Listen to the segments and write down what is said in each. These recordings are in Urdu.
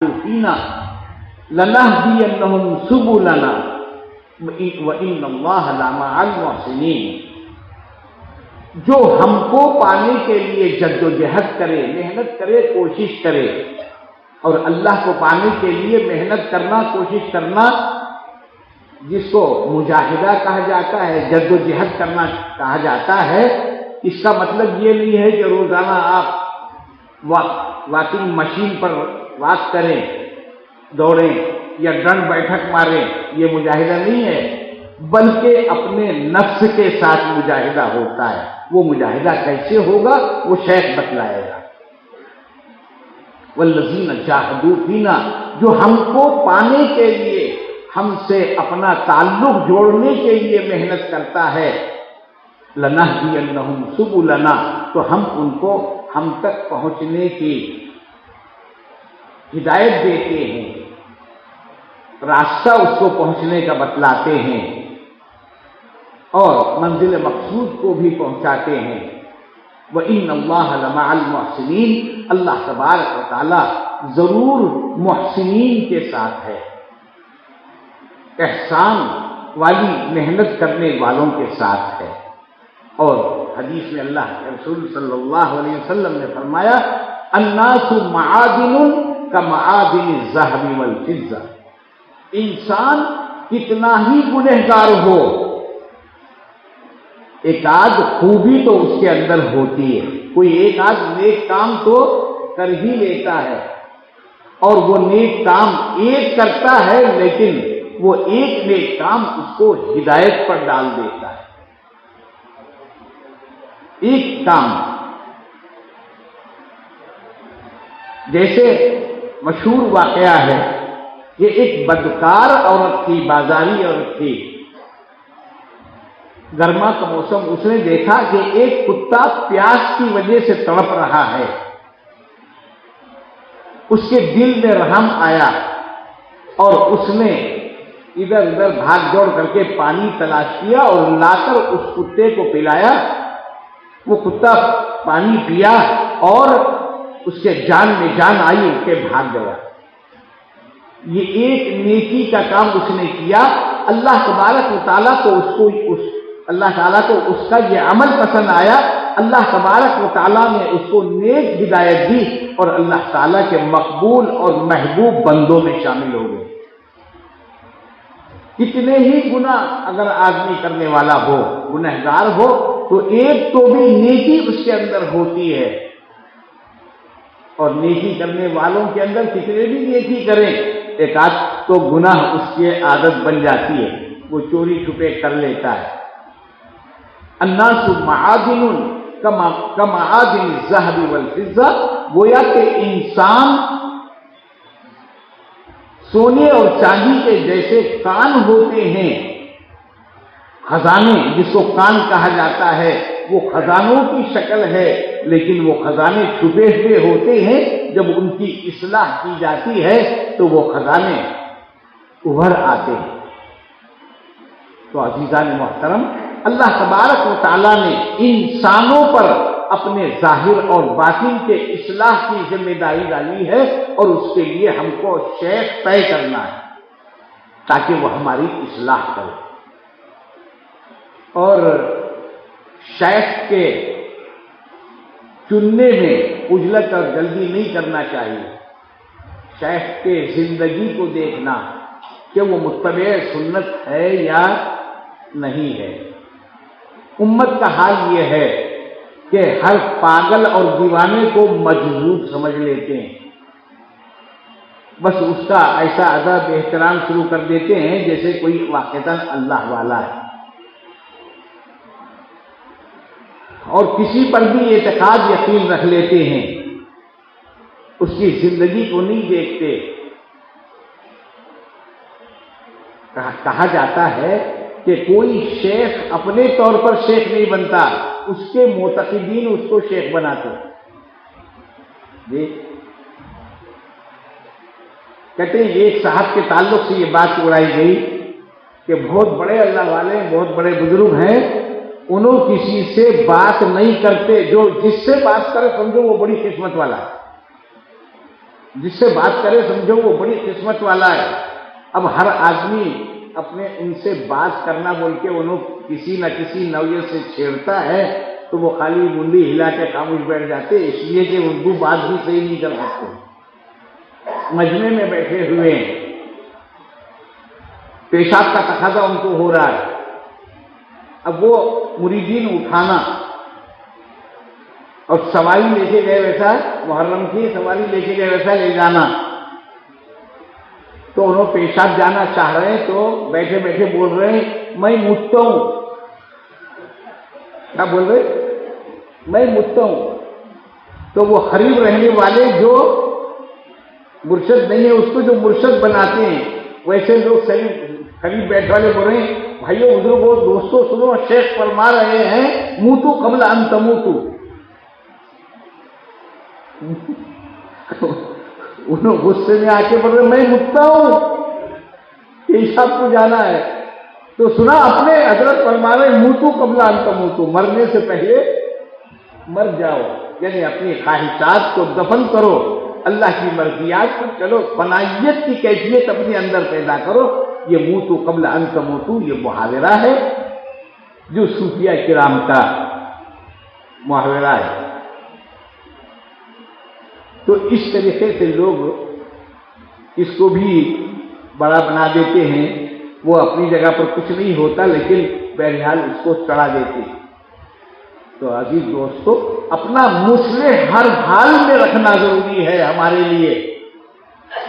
فینا لنہدینہم سبلنا وإن اللہ لمع المحسنین۔ جو ہم کو پانے کے لیے جد و جہد کرے، محنت کرے، کوشش کرے، اور اللہ کو پانے کے لیے محنت کرنا، کوشش کرنا، جس کو مجاہدہ کہا جاتا ہے، جد و جہد کرنا کہا جاتا ہے، اس کا مطلب یہ نہیں ہے کہ روزانہ آپ واکنگ مشین پر واک کریں، دوڑیں یا ڈنڈ بیٹھک ماریں، یہ مجاہدہ نہیں ہے، بلکہ اپنے نفس کے ساتھ مجاہدہ ہوتا ہے۔ وہ مجاہدہ کیسے ہوگا وہ شیخ بتلائے گا۔ والذین جاہدوا فینا، جو ہم کو پانے کے لیے، ہم سے اپنا تعلق جوڑنے کے لیے محنت کرتا ہے، لنہدینہم سبلنا، تو ہم ان کو ہم تک پہنچنے کی ہدایت دیتے ہیں، راستہ اس کو پہنچنے کا بتلاتے ہیں، اور منزل مقصود کو بھی پہنچاتے ہیں۔ وَإِنَّ اللَّهَ لَمَعَ الْمُحْسِنِينَ، اللہ تبارک و تعالی ضرور محسنین کے ساتھ ہے، احسان والی محنت کرنے والوں کے ساتھ ہے۔ اور حدیث میں اللہ کے رسول صلی اللہ علیہ وسلم نے فرمایا، الناس معادن کمعادن الذهب والفضہ، انسان کتنا ہی گنہگار ہو، ایک آدھ خوبی تو اس کے اندر ہوتی ہے، کوئی ایک آدھ نیک کام تو کر ہی لیتا ہے، اور وہ نیک کام ایک کرتا ہے، لیکن وہ ایک نیک کام اس کو ہدایت پر ڈال دیتا ہے۔ ایک کام، جیسے مشہور واقعہ ہے کہ ایک بدکار عورت تھی، بازاری عورت تھی، گرما کا موسم، اس نے دیکھا کہ ایک کتا پیاس کی وجہ سے تڑپ رہا ہے، اس کے دل میں رحم آیا، اور اس نے ادھر ادھر بھاگ دوڑ کر کے پانی تلاش کیا اور لا کر اس کتے کو پلایا۔ وہ کتا پانی پیا اور اس کے جان میں جان آئی، اس کے بھاگ گیا۔ یہ ایک نیکی کا کام اس نے کیا، اللہ تبارک و تعالیٰ کو اللہ تعالیٰ کو اس کا یہ عمل پسند آیا، اللہ تبارک و تعالیٰ نے اس کو نیک ہدایت دی، اور اللہ تعالیٰ کے مقبول اور محبوب بندوں میں شامل ہو گئے۔ کتنے ہی گناہ اگر آدمی کرنے والا ہو، گنہگار ہو، تو ایک تو بھی نیکی اس کے اندر ہوتی ہے، اور نیکی کرنے والوں کے اندر کتنے بھی نیکی کریں، ایک آدھ تو گناہ اس کی عادت بن جاتی ہے، وہ چوری چھپے کر لیتا ہے۔ الناس معادن کمعادن الذهب والفضہ، گویا کہ انسان سونے اور چاندی کے جیسے کان ہوتے ہیں، خزانے جس کو کان کہا جاتا ہے، وہ خزانوں کی شکل ہے، لیکن وہ خزانے چھپے ہوئے ہوتے ہیں، جب ان کی اصلاح کی جاتی ہے تو وہ خزانے ابھر آتے ہیں۔ تو عزیزان محترم، اللہ تبارک و تعالیٰ نے انسانوں پر اپنے ظاہر اور باطن کے اصلاح کی ذمہ داری ڈالی ہے، اور اس کے لیے ہم کو شیخ طے کرنا ہے تاکہ وہ ہماری اصلاح کرے۔ اور شیخ کے چننے میں عجلت اور جلدی نہیں کرنا چاہیے، شیخ کے زندگی کو دیکھنا کہ وہ متبع سنت ہے یا نہیں ہے۔ امت کا حال یہ ہے کہ ہر پاگل اور دیوانے کو مجذوب سمجھ لیتے ہیں، بس اس کا ایسا ادب احترام شروع کر دیتے ہیں جیسے کوئی واقعتاً اللہ والا ہے، اور کسی پر بھی اعتقاد یقین رکھ لیتے ہیں، اس کی زندگی کو نہیں دیکھتے۔ کہا جاتا ہے کہ کوئی شیخ اپنے طور پر شیخ نہیں بنتا، اس کے معتقدین اس کو شیخ بناتے ہیں۔ کہتے ہیں ایک صاحب کے تعلق سے یہ بات اڑائی گئی کہ بہت بڑے اللہ والے، بہت بڑے بزرگ ہیں، انہوں کسی سے بات نہیں کرتے، جو جس سے بات کرے سمجھو وہ بڑی قسمت والا ہے۔ جس سے بات کرے سمجھو وہ بڑی قسمت والا ہے۔ اب ہر آدمی اپنے ان سے بات کرنا بول کے انہوں کسی نہ کسی نوعیت سے چھیڑتا ہے تو وہ خالی منڈی ہلا کے خاموش بیٹھ جاتے، اس لیے کہ اردو بات بھی صحیح نہیں کر سکتے، مجمع میں بیٹھے ہوئے ہیں، پیشاب کا تقاضا ان کو ہو رہا ہے، اب وہ مریدین اٹھانا اور سواری لے کے گئے ویسا، محرم کی سواری لے کے گئے ویسا لے جانا، تو انہوں پیشاب جانا چاہ رہے ہیں تو بیٹھے بیٹھے بول رہے ہیں میں مجھتا ہوں، کیا بول رہے میں مجھتا ہوں، تو وہ قریب رہنے والے جو مرشد نہیں ہے اس کو جو مرشد بناتے ہیں، ویسے لوگ قریب بیٹھے والے بول رہے ہیں بھائیو بزرگوں دوستوں سنو، شیخ فرما رہے ہیں موتو قبل ان تموتو، انہوں غصے میں آ کے بول رہے میں مجھتا ہوں، پیشاب کو جانا ہے، تو سنا اپنے حضرت فرما رہے موتو قبل ان تموتو، مرنے سے پہلے مر جاؤ، یعنی اپنی خواہشات کو دفن کرو، اللہ کی مرضیات پر چلو، فنائیت کی کیفیت اپنے اندر پیدا کرو، یہ موتو قبل ان تموتو یہ محاورہ ہے جو صوفیہ کرام کا محاورہ ہے۔ تو اس طریقے سے لوگ اس کو بھی بڑا بنا دیتے ہیں، وہ اپنی جگہ پر کچھ نہیں ہوتا لیکن بہرحال اس کو چڑھا دیتے ہیں۔ تو عزیز دوستو، اپنا مصلح ہر حال میں رکھنا ضروری ہے ہمارے لیے،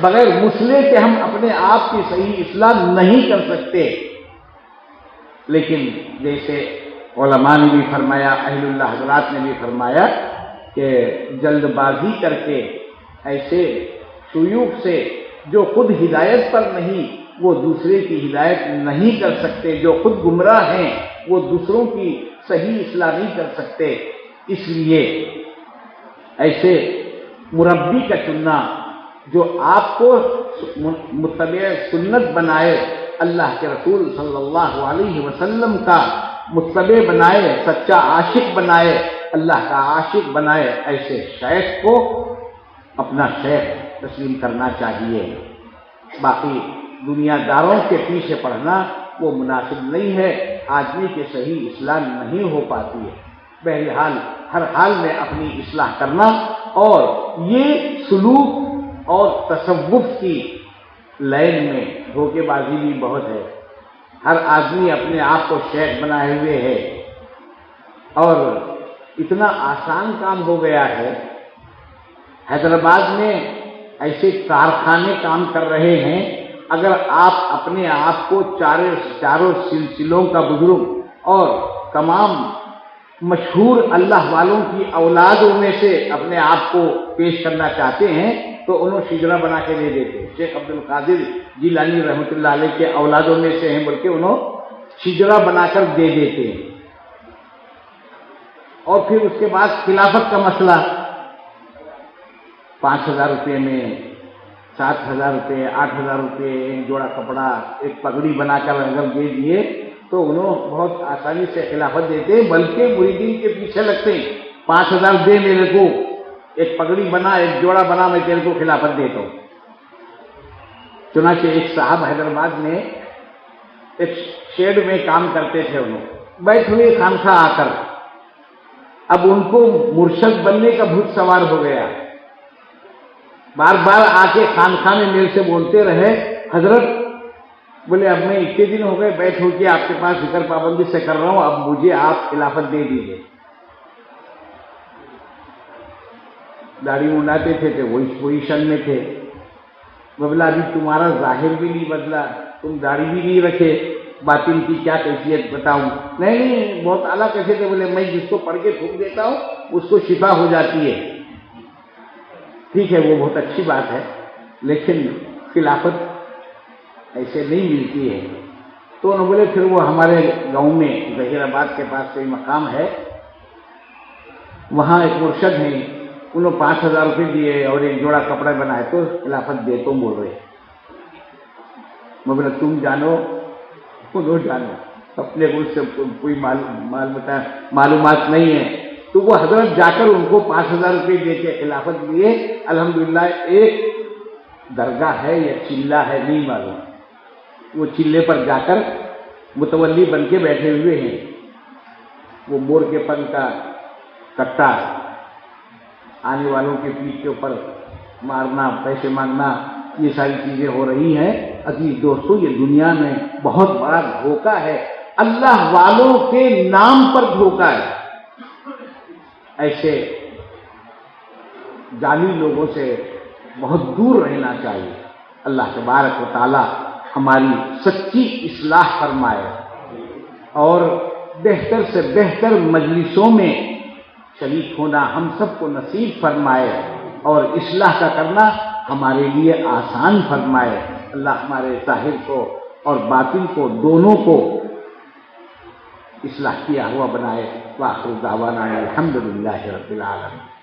بغیر مصلح کے ہم اپنے آپ کی صحیح اصلاح نہیں کر سکتے۔ لیکن جیسے علماء نے بھی فرمایا، اہل اللہ حضرات نے بھی فرمایا کہ جلد بازی کر کے ایسے شیوخ سے جو خود ہدایت پر نہیں وہ دوسرے کی ہدایت نہیں کر سکتے، جو خود گمراہ ہیں وہ دوسروں کی صحیح اصلاح نہیں کر سکتے، اس لیے ایسے مربی کا چننا جو آپ کو متبع سنت بنائے، اللہ کے رسول صلی اللہ علیہ وسلم کا متبع بنائے، سچا عاشق بنائے، اللہ کا عاشق بنائے، ایسے شیخ کو اپنا شیخ تسلیم کرنا چاہیے۔ باقی دنیا داروں کے پیچھے پڑھنا وہ مناسب نہیں ہے، آدمی کے صحیح اصلاح نہیں ہو پاتی ہے۔ بہرحال ہر حال میں اپنی اصلاح کرنا، اور یہ سلوک اور تصوف کی لائن میں دھوکے بازی بھی بہت ہے۔ ہر آدمی اپنے آپ کو شیخ بنائے ہوئے ہے، اور اتنا آسان کام ہو گیا ہے۔ حیدرآباد میں ایسے کارخانے کام کر رہے ہیں، اگر آپ اپنے آپ کو چاروں سلسلوں کا بزرگ اور تمام مشہور اللہ والوں کی اولادوں میں سے اپنے آپ کو پیش کرنا چاہتے ہیں تو انہوں شجرا بنا کے دے دیتے ہیں۔ شیخ عبد القادر جیلانی رحمۃ اللہ علیہ کے اولادوں میں سے ہیں بول کے انہوں شجرا بنا کر دے دیتے ہیں۔ اور پھر اس کے بعد خلافت کا مسئلہ، 5,000 روپے میں 7,000 روپے 8,000 روپے ایک جوڑا کپڑا ایک پگڑی بنا کر اگر دے دیے تو انہوں بہت آسانی سے خلافت دیتے ہیں، بلکہ مریدین کے پیچھے لگتے ہیں 5,000 دے میرے کو، ایک پگڑی بنا ایک جوڑا بنا میں تیرے کو خلافت دیتا ہوں۔ چنانچہ ایک صاحب حیدرآباد میں ایک شیڈ میں کام کرتے تھے، انہوں بیٹھ ہوئے خانخواہ آ کر، اب ان کو مرشد بننے کا بھوت سوار ہو گیا، بار بار آ کے خانخواہ میں میرے سے بولتے رہے، حضرت بولے اب میں اتنے دن ہو گئے بیٹھ ہو کے آپ کے پاس ذکر پابندی سے کر رہا ہوں، اب مجھے آپ خلافت دے دیجیے۔ داڑھی منڈاتے تھے تو وہی پوزیشن میں تھے، بولا ابھی تمہارا ظاہر بھی نہیں بدلا، تم داڑھی بھی نہیں رکھے، باطن کی کیا کیفیت بتاؤں؟ نہیں بہت اعلیٰ کیفیت ہے، بولے میں جس کو پڑھ کے تھوک دیتا ہوں اس کو شفا ہو جاتی ہے۔ ٹھیک ہے وہ بہت اچھی بات ہے، لیکن خلافت ایسے نہیں ملتی ہے۔ تو انہوں نے بولے پھر وہ ہمارے گاؤں میں ظہیر آباد کے پاس کوئی مقام ہے، وہاں ایک مرشد ہیں، انہوں 5,000 روپے دیے اور ایک جوڑا کپڑا بنائے تو خلافت دے تو بول رہے۔ میں بولا تم جانو انہوں جانو، اپنے کو سے کوئی معلومات نہیں ہے۔ تو وہ حضرت جا کر ان کو 5,000 روپے دے کے خلافت لیے، الحمدللہ ایک درگاہ ہے یا چلہ ہے نہیں معلوم، وہ چلے پر جا کر متولی بن کے بیٹھے ہوئے ہیں، وہ مور کے پن کا کٹا آنے والوں کے پیٹ کے اوپر مارنا، پیسے مانگنا، یہ ساری چیزیں ہو رہی ہیں۔ عزیز دوستو، یہ دنیا میں بہت بڑا دھوکہ ہے، اللہ والوں کے نام پر دھوکہ ہے۔ ایسے جعلی لوگوں سے بہت دور رہنا چاہیے۔ اللہ تبارک و تعالی ہماری سچی اصلاح فرمائے اور بہتر سے بہتر مجلسوں میں شریک ہونا ہم سب کو نصیب فرمائے اور اصلاح کا کرنا ہمارے لیے آسان فرمائے۔ اللہ ہمارے ظاہر کو اور باطن کو دونوں کو اصلاح کیا ہوا بنائے۔ وآخر دعوانا الحمدللہ رب العالمین۔